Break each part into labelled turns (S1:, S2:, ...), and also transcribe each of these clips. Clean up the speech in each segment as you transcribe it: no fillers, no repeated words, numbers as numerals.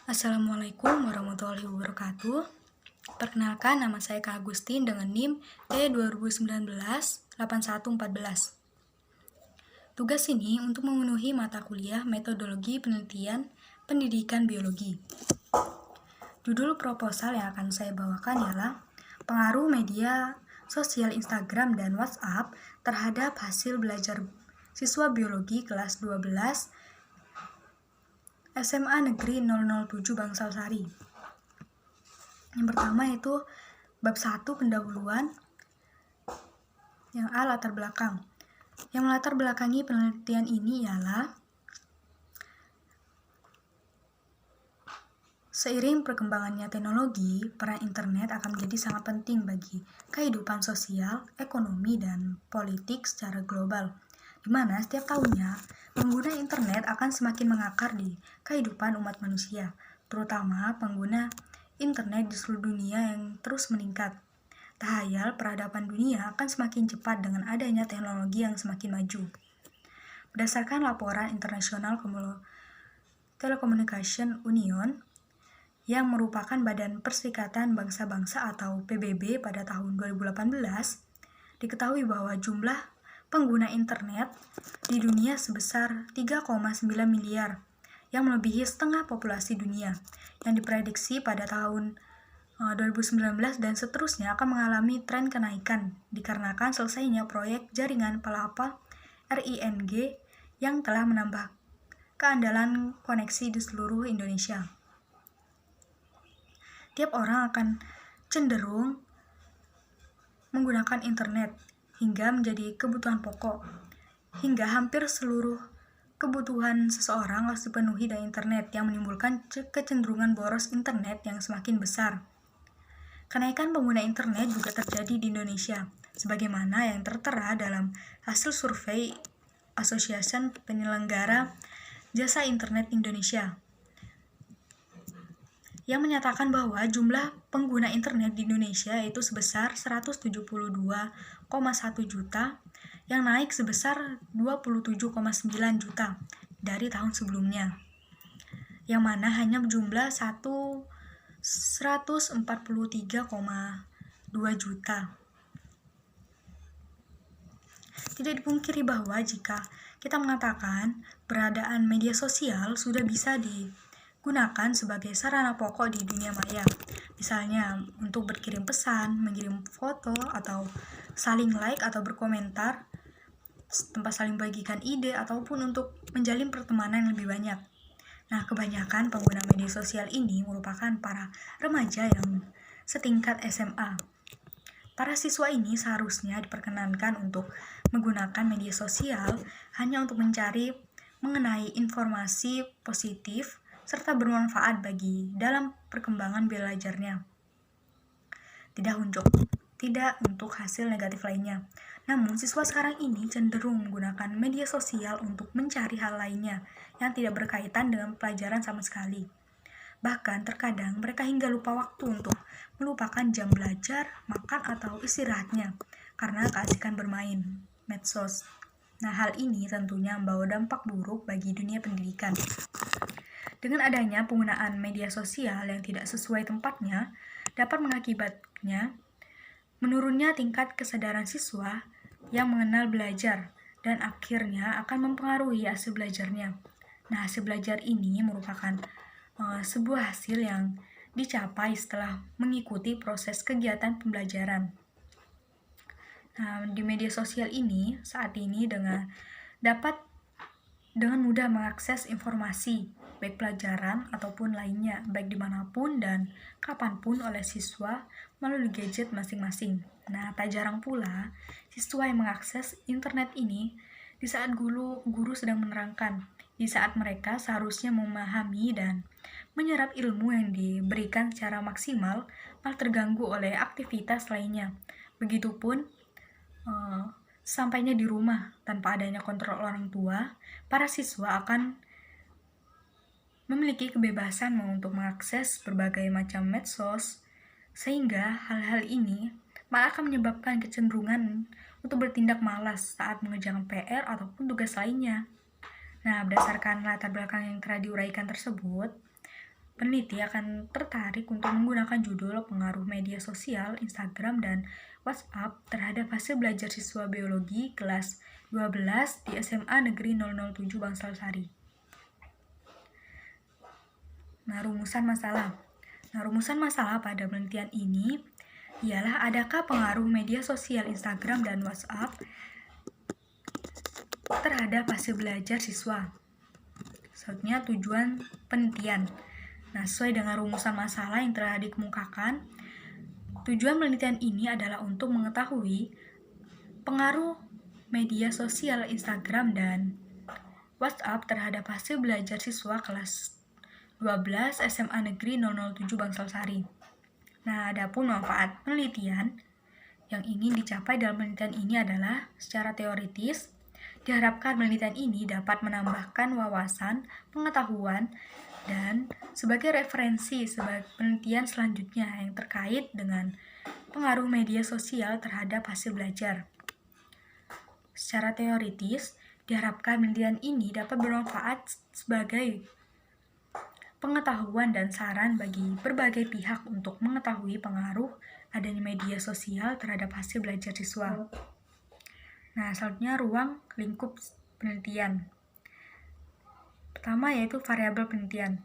S1: Assalamualaikum warahmatullahi wabarakatuh. Perkenalkan, nama saya Kak Agustin dengan NIM T2019-8114. Tugas ini untuk memenuhi mata kuliah Metodologi Penelitian Pendidikan Biologi. Judul proposal yang akan saya bawakan ialah pengaruh media sosial Instagram dan WhatsApp terhadap hasil belajar siswa biologi kelas 12 SMA Negeri 007 Bangsal Sari. Yang pertama itu bab 1 pendahuluan. Yang A, latar belakang. Yang melatar belakangi penelitian ini ialah seiring perkembangannya teknologi, peran internet akan menjadi sangat penting bagi kehidupan sosial, ekonomi, dan politik secara global, di mana setiap tahunnya pengguna internet akan semakin mengakar di kehidupan umat manusia, terutama pengguna internet di seluruh dunia yang terus meningkat. Tak hayal, peradaban dunia akan semakin cepat dengan adanya teknologi yang semakin maju. Berdasarkan laporan International Telecommunication Union, yang merupakan Badan Perserikatan Bangsa-Bangsa atau PBB pada tahun 2018, diketahui bahwa jumlah pengguna internet di dunia sebesar 3,9 miliar, yang melebihi setengah populasi dunia, yang diprediksi pada tahun 2019 dan seterusnya akan mengalami tren kenaikan dikarenakan selesainya proyek jaringan pelapal RING yang telah menambah keandalan koneksi di seluruh Indonesia. Tiap orang akan cenderung menggunakan internet hingga menjadi kebutuhan pokok, hingga hampir seluruh kebutuhan seseorang harus dipenuhi dengan internet yang menimbulkan kecenderungan boros internet yang semakin besar. Kenaikan pengguna internet juga terjadi di Indonesia, sebagaimana yang tertera dalam hasil survei Association Penyelenggara Jasa Internet Indonesia, yang menyatakan bahwa jumlah pengguna internet di Indonesia itu sebesar 172,1 juta, yang naik sebesar 27,9 juta dari tahun sebelumnya, yang mana hanya jumlah 143,2 juta. Tidak dipungkiri bahwa jika kita mengatakan beradaan media sosial sudah bisa digunakan sebagai sarana pokok di dunia maya, misalnya untuk berkirim pesan, mengirim foto, atau saling like atau berkomentar, tempat saling bagikan ide, ataupun untuk menjalin pertemanan yang lebih banyak. Nah, kebanyakan pengguna media sosial ini merupakan para remaja yang setingkat SMA. Para siswa ini seharusnya diperkenankan untuk menggunakan media sosial hanya untuk mencari mengenai informasi positif serta bermanfaat bagi dalam perkembangan belajarnya. Tidak untuk hasil negatif lainnya. Namun, siswa sekarang ini cenderung menggunakan media sosial untuk mencari hal lainnya yang tidak berkaitan dengan pelajaran sama sekali. Bahkan terkadang mereka hingga lupa waktu untuk melupakan jam belajar, makan, atau istirahatnya karena keasikan bermain medsos. Nah, hal ini tentunya membawa dampak buruk bagi dunia pendidikan. Dengan adanya penggunaan media sosial yang tidak sesuai tempatnya, dapat mengakibatnya menurunnya tingkat kesadaran siswa yang mengenal belajar dan akhirnya akan mempengaruhi hasil belajarnya. Nah, hasil belajar ini merupakan sebuah hasil yang dicapai setelah mengikuti proses kegiatan pembelajaran. Nah, di media sosial ini saat ini dapat dengan mudah mengakses informasi baik pelajaran ataupun lainnya, baik dimanapun dan kapanpun oleh siswa melalui gadget masing-masing. Nah, tak jarang pula siswa yang mengakses internet ini di saat guru sedang menerangkan, di saat mereka seharusnya memahami dan menyerap ilmu yang diberikan secara maksimal, malah terganggu oleh aktivitas lainnya. Begitupun sampainya di rumah, tanpa adanya kontrol orang tua, para siswa akan memiliki kebebasan untuk mengakses berbagai macam medsos, sehingga hal-hal ini malah akan menyebabkan kecenderungan untuk bertindak malas saat mengerjakan PR ataupun tugas lainnya. Nah, berdasarkan latar belakang yang telah diuraikan tersebut, peneliti akan tertarik untuk menggunakan judul pengaruh media sosial, Instagram, dan WhatsApp terhadap hasil belajar siswa biologi kelas 12 di SMA Negeri 007 Bangsal Sari. Nah, rumusan masalah pada penelitian ini ialah adakah pengaruh media sosial Instagram dan WhatsApp terhadap hasil belajar siswa. Selanjutnya tujuan penelitian. Nah, sesuai dengan rumusan masalah yang telah dikemukakan, tujuan penelitian ini adalah untuk mengetahui pengaruh media sosial Instagram dan WhatsApp terhadap hasil belajar siswa kelas 12 SMA Negeri 007 Bangsal Sari. Nah, adapun manfaat penelitian yang ingin dicapai dalam penelitian ini adalah secara teoritis, diharapkan penelitian ini dapat menambahkan wawasan, pengetahuan, dan sebagai referensi sebagai penelitian selanjutnya yang terkait dengan pengaruh media sosial terhadap hasil belajar. Secara teoritis, diharapkan penelitian ini dapat bermanfaat sebagai pengetahuan dan saran bagi berbagai pihak untuk mengetahui pengaruh adanya media sosial terhadap hasil belajar siswa. Nah, selanjutnya ruang lingkup penelitian. Pertama yaitu variabel penelitian.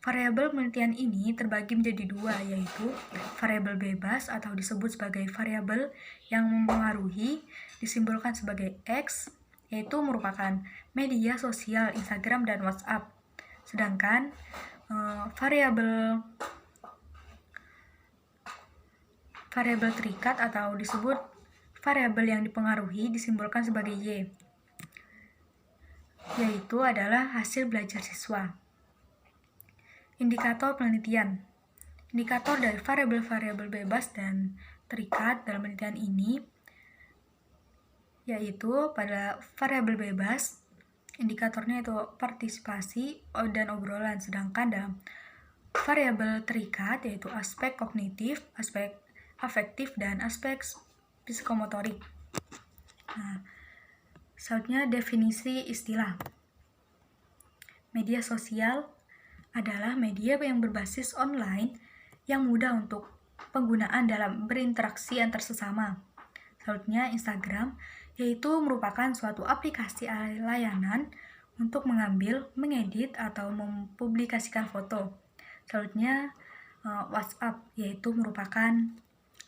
S1: Variabel penelitian ini terbagi menjadi dua, yaitu variabel bebas atau disebut sebagai variabel yang mempengaruhi, disimbolkan sebagai X, yaitu merupakan media sosial Instagram dan WhatsApp. Sedangkan variabel terikat atau disebut variabel yang dipengaruhi disimbolkan sebagai Y, yaitu adalah hasil belajar siswa. Indikator penelitian. Indikator dari variabel-variabel bebas dan terikat dalam penelitian ini yaitu pada variabel bebas, indikatornya itu partisipasi dan obrolan, sedangkan dalam variabel terikat yaitu aspek kognitif, aspek afektif, dan aspek psikomotorik. Nah, selanjutnya definisi istilah. Media sosial adalah media yang berbasis online yang mudah untuk penggunaan dalam berinteraksi antar sesama. Selanjutnya Instagram, yaitu merupakan suatu aplikasi layanan untuk mengambil, mengedit, atau mempublikasikan foto. Selanjutnya WhatsApp, yaitu merupakan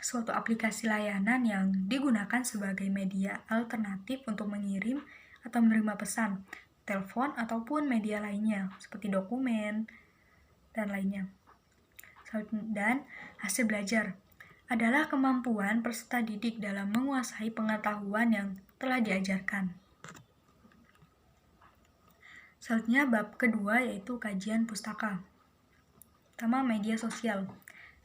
S1: suatu aplikasi layanan yang digunakan sebagai media alternatif untuk mengirim atau menerima pesan, telepon, ataupun media lainnya seperti dokumen dan lainnya. Dan hasil belajar adalah kemampuan peserta didik dalam menguasai pengetahuan yang telah diajarkan. Selanjutnya bab kedua yaitu kajian pustaka. Pertama, media sosial.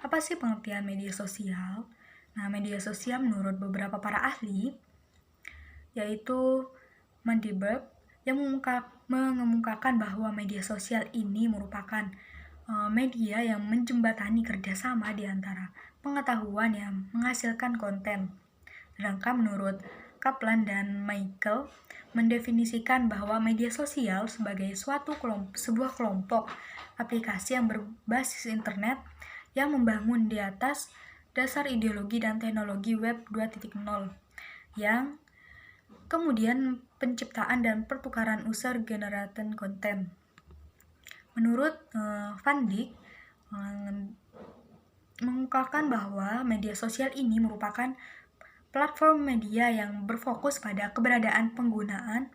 S1: Apa sih pengertian media sosial? Nah, media sosial menurut beberapa para ahli yaitu Mandelbrot yang mengemukakan bahwa media sosial ini merupakan media yang menjembatani kerjasama di antara pengetahuan yang menghasilkan konten. Sedangkan menurut Kaplan dan Michael mendefinisikan bahwa media sosial sebagai sebuah kelompok aplikasi yang berbasis internet yang membangun di atas dasar ideologi dan teknologi web 2.0 yang kemudian penciptaan dan pertukaran user generated content. Menurut Van Dijk mengungkapkan bahwa media sosial ini merupakan platform media yang berfokus pada keberadaan penggunaan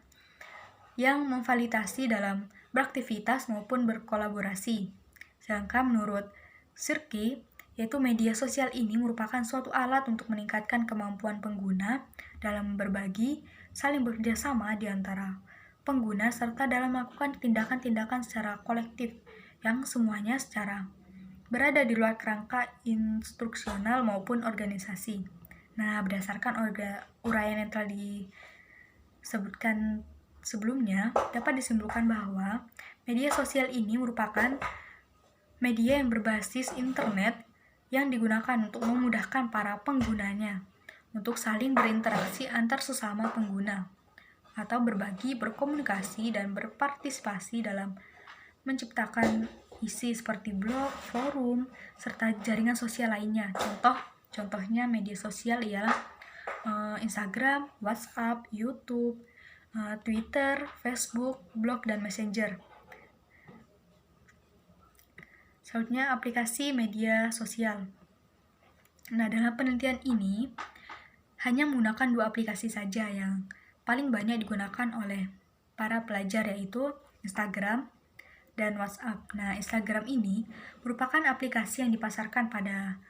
S1: yang memfasilitasi dalam beraktivitas maupun berkolaborasi. Sedangkan menurut Sirky, yaitu media sosial ini merupakan suatu alat untuk meningkatkan kemampuan pengguna dalam berbagi, saling bekerjasama di antara pengguna, serta dalam melakukan tindakan-tindakan secara kolektif yang semuanya secara berada di luar kerangka instruksional maupun organisasi. Nah, berdasarkan uraian yang telah disebutkan sebelumnya, dapat disimpulkan bahwa media sosial ini merupakan media yang berbasis internet yang digunakan untuk memudahkan para penggunanya untuk saling berinteraksi antar sesama pengguna atau berbagi, berkomunikasi, dan berpartisipasi dalam menciptakan isi seperti blog, forum, serta jaringan sosial lainnya. Contohnya media sosial ialah Instagram, WhatsApp, YouTube, Twitter, Facebook, blog, dan Messenger. Selanjutnya, aplikasi media sosial. Nah, dalam penelitian ini hanya menggunakan 2 aplikasi saja yang paling banyak digunakan oleh para pelajar, yaitu Instagram dan WhatsApp. Nah, Instagram ini merupakan aplikasi yang dipasarkan pada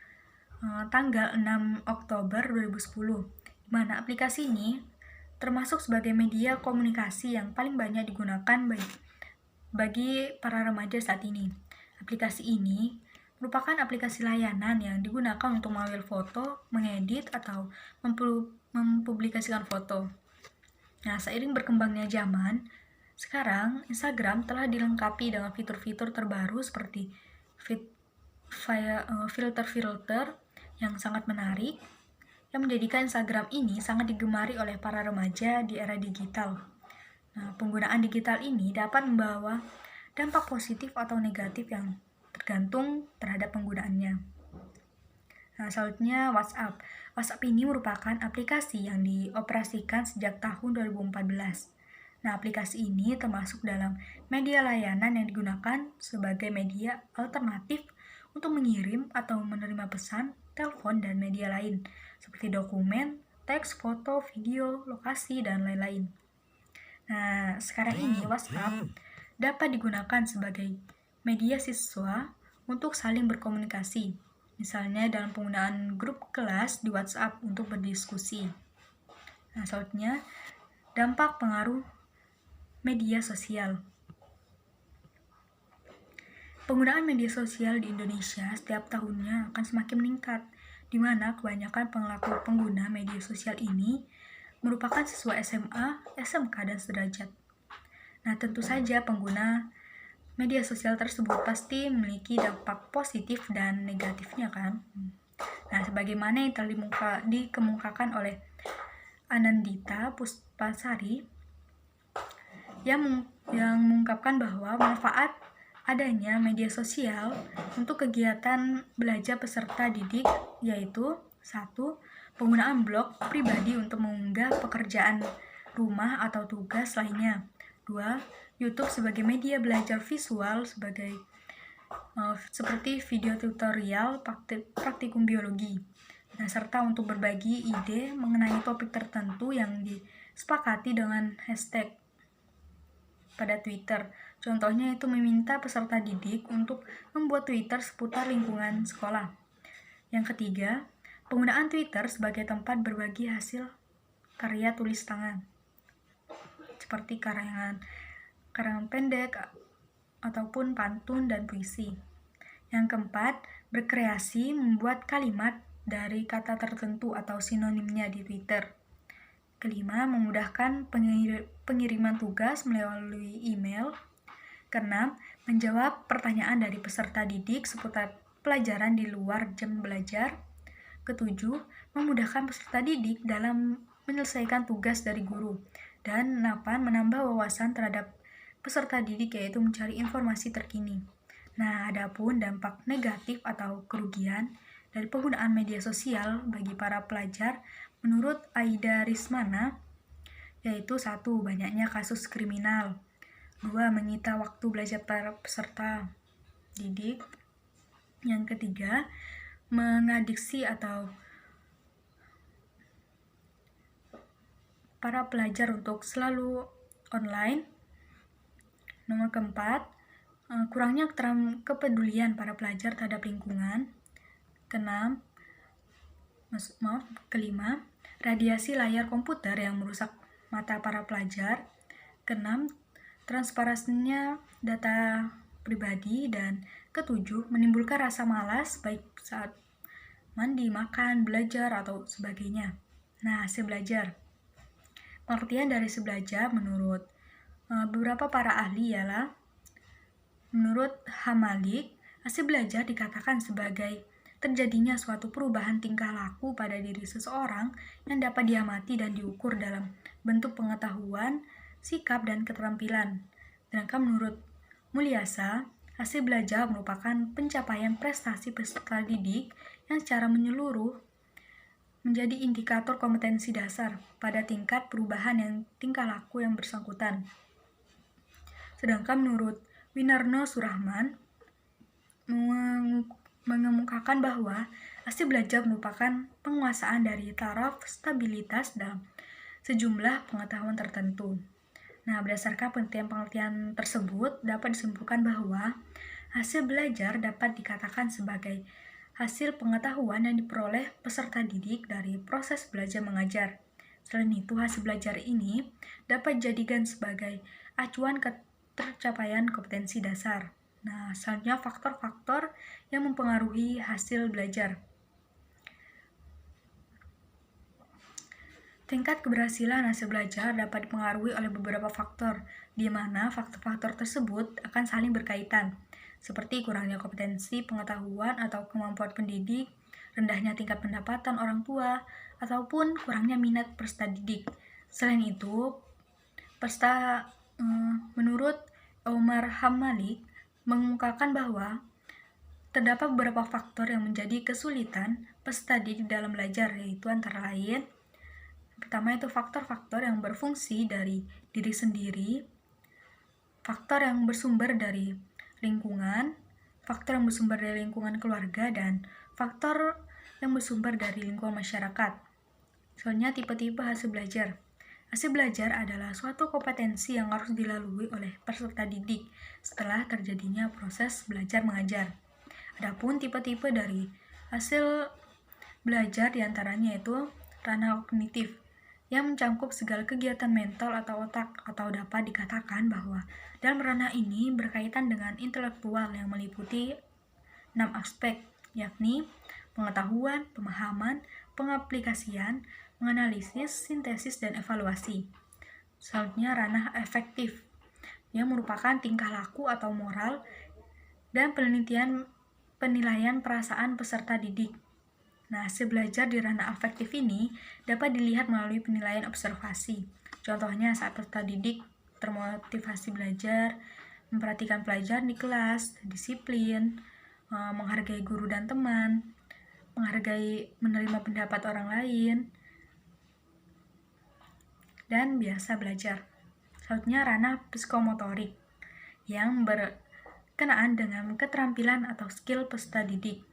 S1: tanggal 6 Oktober 2010, di mana aplikasi ini termasuk sebagai media komunikasi yang paling banyak digunakan bagi para remaja saat ini. Aplikasi ini merupakan aplikasi layanan yang digunakan untuk mengambil foto, mengedit, atau mempublikasikan foto. Nah, seiring berkembangnya zaman, sekarang Instagram telah dilengkapi dengan fitur-fitur terbaru seperti filter-filter yang sangat menarik, yang menjadikan Instagram ini sangat digemari oleh para remaja di era digital. Nah, penggunaan digital ini dapat membawa dampak positif atau negatif yang tergantung terhadap penggunaannya. Nah, selanjutnya WhatsApp. WhatsApp ini merupakan aplikasi yang dioperasikan sejak tahun 2014. Nah, aplikasi ini termasuk dalam media layanan yang digunakan sebagai media alternatif untuk mengirim atau menerima pesan, telepon, dan media lain, seperti dokumen, teks, foto, video, lokasi, dan lain-lain. Nah, sekarang ini WhatsApp dapat digunakan sebagai media siswa untuk saling berkomunikasi, misalnya dalam penggunaan grup kelas di WhatsApp untuk berdiskusi. Nah, selanjutnya, dampak pengaruh media sosial. Penggunaan media sosial di Indonesia setiap tahunnya akan semakin meningkat, di mana kebanyakan pengguna media sosial ini merupakan siswa SMA, SMK, dan sederajat. Nah, tentu saja pengguna media sosial tersebut pasti memiliki dampak positif dan negatifnya, kan? Nah, sebagaimana yang telah dikemukakan oleh Anandita Puspasari yang mengungkapkan bahwa manfaat adanya media sosial untuk kegiatan belajar peserta didik yaitu 1. Penggunaan blog pribadi untuk mengunggah pekerjaan rumah atau tugas lainnya. 2. YouTube sebagai media belajar visual seperti video tutorial praktikum biologi. Nah, serta untuk berbagi ide mengenai topik tertentu yang disepakati dengan hashtag pada Twitter. Contohnya itu meminta peserta didik untuk membuat Twitter seputar lingkungan sekolah. Yang ketiga, penggunaan Twitter sebagai tempat berbagi hasil karya tulis tangan, seperti karangan pendek ataupun pantun dan puisi. Yang keempat, berkreasi membuat kalimat dari kata tertentu atau sinonimnya di Twitter. Kelima, memudahkan pengiriman tugas melalui email. Keenam, menjawab pertanyaan dari peserta didik seputar pelajaran di luar jam belajar. Ketujuh, memudahkan peserta didik dalam menyelesaikan tugas dari guru. Dan 8, menambah wawasan terhadap peserta didik, yaitu mencari informasi terkini. Nah, adapun dampak negatif atau kerugian dari penggunaan media sosial bagi para pelajar menurut Aida Rismana, yaitu 1. Banyaknya kasus kriminal. 2. Menyita waktu belajar para peserta didik. Yang ketiga, mengadiksi atau para pelajar untuk selalu online. Nomor keempat, kurangnya kepedulian para pelajar terhadap lingkungan. Kelima, radiasi layar komputer yang merusak mata para pelajar. Keenam, transparansinya data pribadi. Dan ketujuh, menimbulkan rasa malas baik saat mandi, makan, belajar, atau sebagainya. Nah, hasil belajar. Pengertian dari hasil belajar menurut beberapa para ahli ialah, menurut Hamalik, hasil belajar dikatakan sebagai terjadinya suatu perubahan tingkah laku pada diri seseorang yang dapat diamati dan diukur dalam bentuk pengetahuan, sikap, dan keterampilan. Sedangkan menurut Mulyasa, Hasil belajar merupakan pencapaian prestasi peserta didik yang secara menyeluruh menjadi indikator kompetensi dasar pada tingkat perubahan yang tingkah laku yang bersangkutan. Sedangkan menurut Winarno Surahman mengemukakan bahwa hasil belajar merupakan penguasaan dari taraf stabilitas dalam sejumlah pengetahuan tertentu. Nah, berdasarkan penelitian-penelitian tersebut dapat disimpulkan bahwa hasil belajar dapat dikatakan sebagai hasil pengetahuan yang diperoleh peserta didik dari proses belajar mengajar. Selain itu, hasil belajar ini dapat dijadikan sebagai acuan ke tercapaian kompetensi dasar. Nah, selanjutnya faktor-faktor yang mempengaruhi hasil belajar. Tingkat keberhasilan hasil belajar dapat dipengaruhi oleh beberapa faktor, di mana faktor-faktor tersebut akan saling berkaitan, seperti kurangnya kompetensi, pengetahuan, atau kemampuan pendidik, rendahnya tingkat pendapatan orang tua, ataupun kurangnya minat peserta didik. Selain itu, menurut Omar Hamalik mengemukakan bahwa terdapat beberapa faktor yang menjadi kesulitan peserta didik dalam belajar, yaitu antara lain pertama itu faktor-faktor yang berfungsi dari diri sendiri, faktor yang bersumber dari lingkungan, faktor yang bersumber dari lingkungan keluarga, dan faktor yang bersumber dari lingkungan masyarakat. Soalnya tipe-tipe hasil belajar. Hasil belajar adalah suatu kompetensi yang harus dilalui oleh peserta didik setelah terjadinya proses belajar mengajar. Adapun tipe-tipe dari hasil belajar diantaranya itu ranah kognitif, yang mencangkup segala kegiatan mental atau otak, atau dapat dikatakan bahwa dalam ranah ini berkaitan dengan intelektual yang meliputi 6 aspek, yakni pengetahuan, pemahaman, pengaplikasian, menganalisis, sintesis, dan evaluasi. Selanjutnya ranah afektif, yang merupakan tingkah laku atau moral dan penilaian perasaan peserta didik. Nah, hasil belajar di ranah afektif ini dapat dilihat melalui penilaian observasi. Contohnya saat peserta didik termotivasi belajar, memperhatikan pelajaran di kelas, disiplin, menghargai guru dan teman, menerima pendapat orang lain, dan biasa belajar. Selanjutnya ranah psikomotorik, yang berkenaan dengan keterampilan atau skill peserta didik.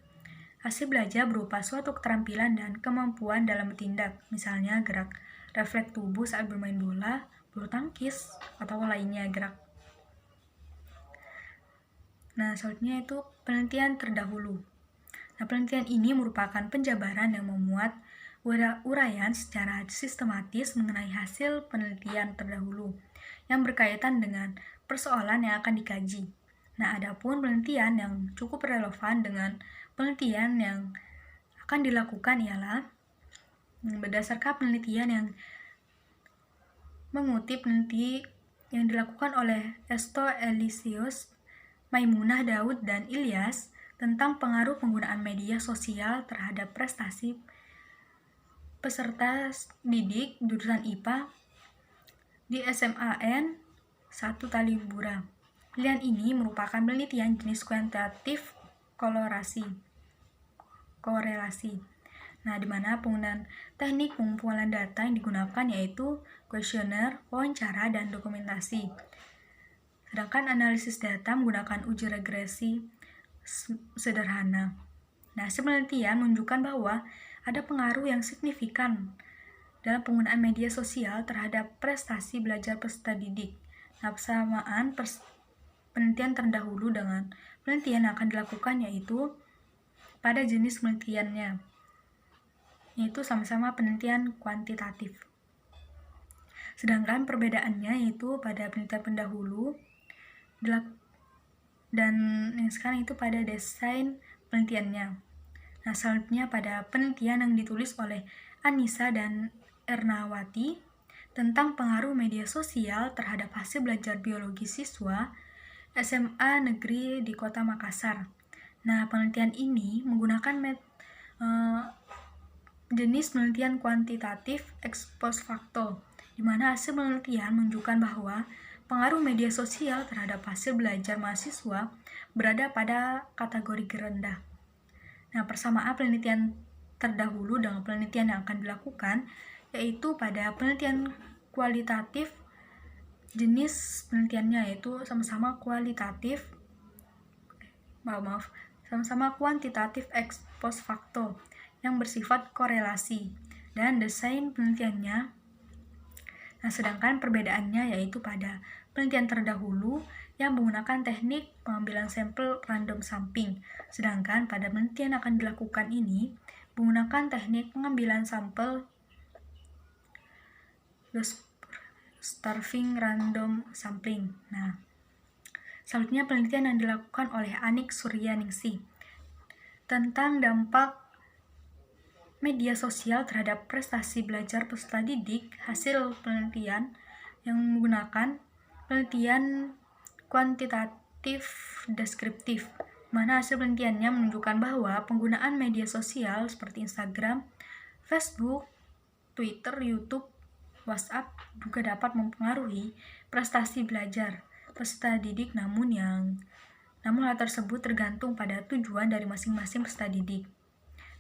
S1: Hasil belajar berupa suatu keterampilan dan kemampuan dalam bertindak, misalnya gerak refleks tubuh saat bermain bola, bulu tangkis, atau lainnya gerak. Nah, selanjutnya itu penelitian terdahulu. Nah, penelitian ini merupakan penjabaran yang memuat uraian secara sistematis mengenai hasil penelitian terdahulu yang berkaitan dengan persoalan yang akan dikaji. Nah, adapun penelitian yang cukup relevan dengan penelitian yang akan dilakukan ialah berdasarkan penelitian yang mengutip penelitian yang dilakukan oleh Esto Elisius, Maimunah Daud, dan Ilyas tentang pengaruh penggunaan media sosial terhadap prestasi peserta didik jurusan IPA di SMAN 1 Talibura. Penelitian ini merupakan penelitian jenis kuantitatif korelasi. Nah, di mana penggunaan teknik pengumpulan data yang digunakan yaitu kuesioner, wawancara, dan dokumentasi. Sedangkan analisis data menggunakan uji regresi sederhana. Nah, hasil penelitian menunjukkan bahwa ada pengaruh yang signifikan dalam penggunaan media sosial terhadap prestasi belajar peserta didik. Nah, persamaan penelitian terdahulu dengan penelitian yang akan dilakukan yaitu pada jenis penelitiannya, yaitu sama-sama penelitian kuantitatif. Sedangkan perbedaannya yaitu pada penelitian pendahulu dan yang sekarang itu pada desain penelitiannya. Nah, selanjutnya pada penelitian yang ditulis oleh Anissa dan Ernawati tentang pengaruh media sosial terhadap hasil belajar biologi siswa SMA negeri di Kota Makassar. Nah, penelitian ini menggunakan jenis penelitian kuantitatif ex post facto, di mana hasil penelitian menunjukkan bahwa pengaruh media sosial terhadap hasil belajar mahasiswa berada pada kategori rendah. Nah, persamaan penelitian terdahulu dengan penelitian yang akan dilakukan yaitu pada penelitian kualitatif, jenis penelitiannya yaitu sama-sama kuantitatif ex post facto yang bersifat korelasi, dan desain penelitiannya. Nah, sedangkan perbedaannya yaitu pada penelitian terdahulu yang menggunakan teknik pengambilan sampel random sampling, sedangkan pada penelitian yang akan dilakukan ini menggunakan teknik pengambilan sampel starving random sampling. Nah, selanjutnya penelitian yang dilakukan oleh Anik Suryaningsih tentang dampak media sosial terhadap prestasi belajar peserta didik. Hasil penelitian yang menggunakan penelitian kuantitatif deskriptif, mana hasil penelitiannya menunjukkan bahwa penggunaan media sosial seperti Instagram, Facebook, Twitter, YouTube, WhatsApp juga dapat mempengaruhi prestasi belajar peserta didik, namun hal tersebut tergantung pada tujuan dari masing-masing peserta didik.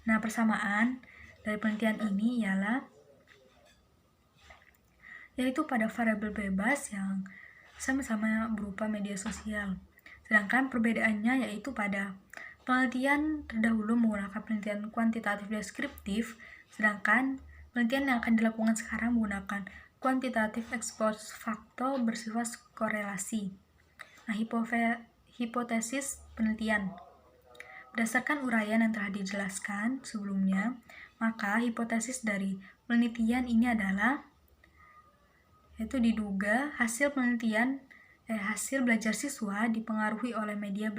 S1: Nah, persamaan dari penelitian ini yaitu pada variabel bebas yang sama-sama berupa media sosial. Sedangkan perbedaannya yaitu pada penelitian terdahulu menggunakan penelitian kuantitatif deskriptif, sedangkan penelitian yang akan dilakukan sekarang menggunakan kuantitatif ex post facto bersifat korelasi. Nah, hipotesis penelitian. Berdasarkan uraian yang telah dijelaskan sebelumnya, maka hipotesis dari penelitian ini adalah yaitu diduga hasil belajar siswa dipengaruhi oleh media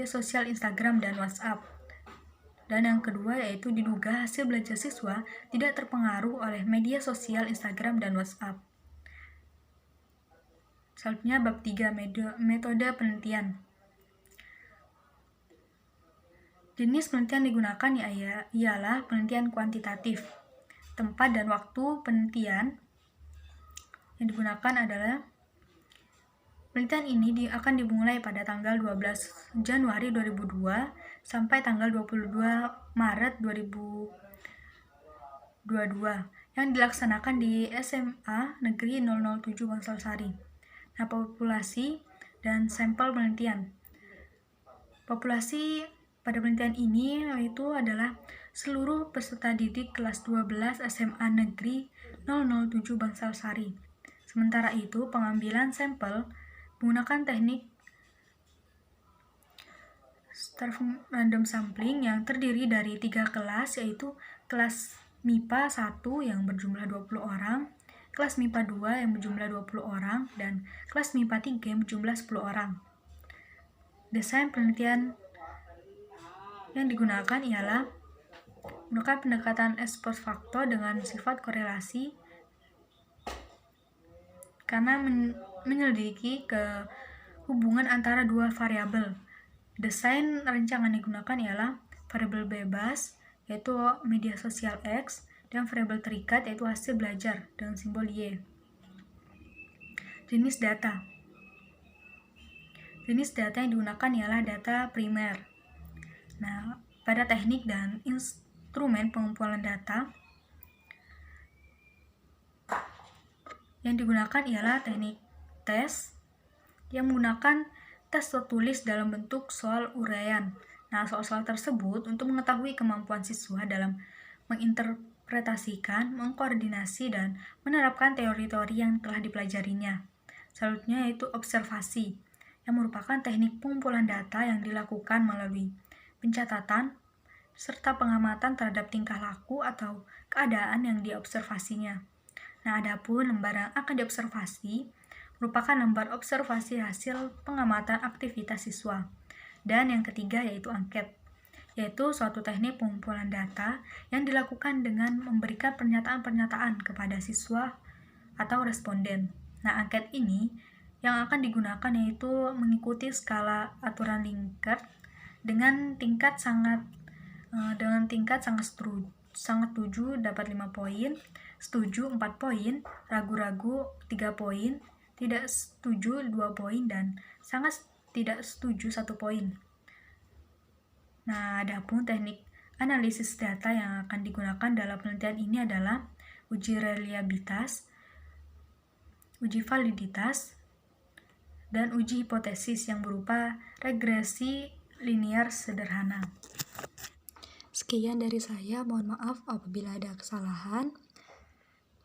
S1: sosial Instagram dan WhatsApp. Dan yang kedua yaitu diduga hasil belajar siswa tidak terpengaruh oleh media sosial Instagram dan WhatsApp. Selanjutnya bab 3, metode penelitian. Jenis penelitian digunakan ialah penelitian kuantitatif. Tempat dan waktu penelitian yang digunakan adalah penelitian ini akan dimulai pada tanggal 12 Januari 2002 sampai tanggal 22 Maret 2022 yang dilaksanakan di SMA Negeri 007 Bangsal Sari. Nah, populasi dan sampel penelitian. Populasi pada penelitian ini yaitu adalah seluruh peserta didik kelas 12 SMA Negeri 007 Bangsal Sari. Sementara itu, pengambilan sampel menggunakan teknik starving random sampling yang terdiri dari 3 kelas, yaitu kelas MIPA 1 yang berjumlah 20 orang, kelas MIPA 2 yang berjumlah 20 orang, dan kelas MIPA 3 yang berjumlah 10 orang. Desain penelitian yang digunakan ialah menggunakan pendekatan ex post facto dengan sifat korelasi karena menyelidiki ke hubungan antara dua variabel. Desain rancangan yang digunakan ialah variabel bebas yaitu media sosial X dan variabel terikat yaitu hasil belajar dengan simbol Y. Jenis data. Jenis data yang digunakan ialah data primer. Nah, pada teknik dan instrumen pengumpulan data yang digunakan ialah teknik tes yang menggunakan tes tertulis dalam bentuk soal uraian. Nah, soal-soal tersebut untuk mengetahui kemampuan siswa dalam menginterpretasikan, mengkoordinasi, dan menerapkan teori-teori yang telah dipelajarinya. Selanjutnya yaitu observasi, yang merupakan teknik pengumpulan data yang dilakukan melalui pencatatan serta pengamatan terhadap tingkah laku atau keadaan yang diobservasinya. Nah, adapun lembar yang akan diobservasi merupakan lembar observasi hasil pengamatan aktivitas siswa. Dan yang ketiga yaitu angket, yaitu suatu teknik pengumpulan data yang dilakukan dengan memberikan pernyataan-pernyataan kepada siswa atau responden. Nah, angket ini yang akan digunakan yaitu mengikuti skala aturan Likert dengan tingkat sangat setuju dapat 5 poin, setuju 4 poin, ragu-ragu 3 poin, tidak setuju 2 poin, dan sangat tidak setuju satu poin. Nah, adapun teknik analisis data yang akan digunakan dalam penelitian ini adalah uji reliabilitas, uji validitas, dan uji hipotesis yang berupa regresi linear sederhana. Sekian dari saya, mohon maaf apabila ada kesalahan.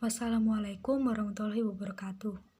S1: Wassalamualaikum warahmatullahi wabarakatuh.